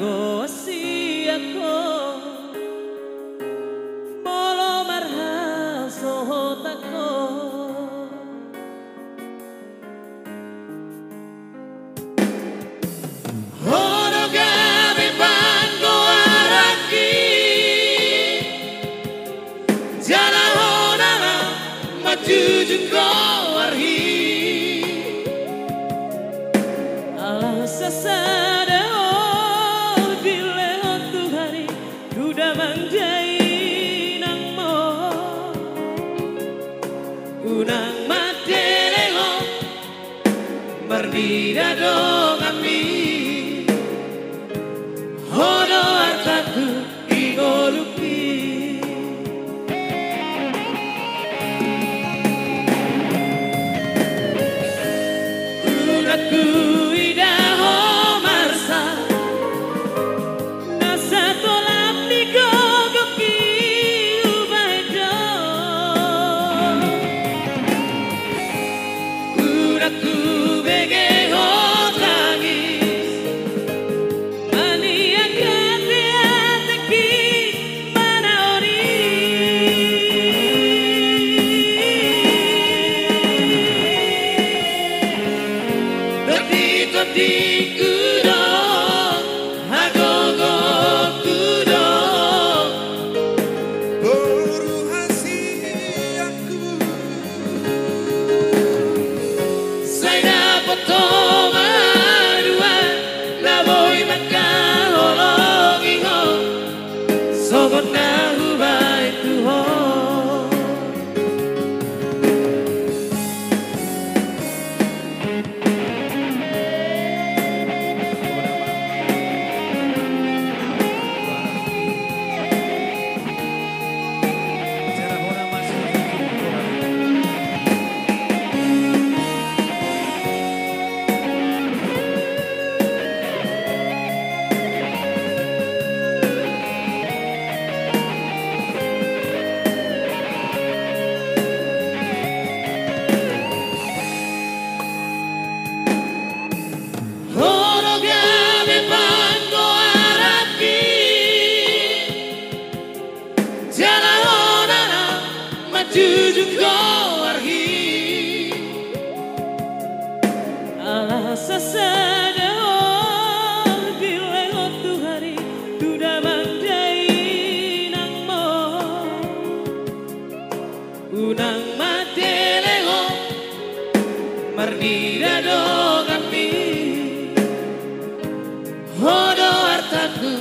Hago siako molo marha sohotako Hono gabe bango araki Jala honara matujun go arhi Sasada oh bile hotu hari duda manjai nang mo unang materego mardira dong ami hono artaku igolupi unaku di kudo hagogo kudo baru hasil aku saya dapat tomadua la voy makahologi ho sogot na hubay tuho Jujung go arhi asa sada oh bile hotu hari duda manjai nang mo unang matelego mardira do kami hodo artaku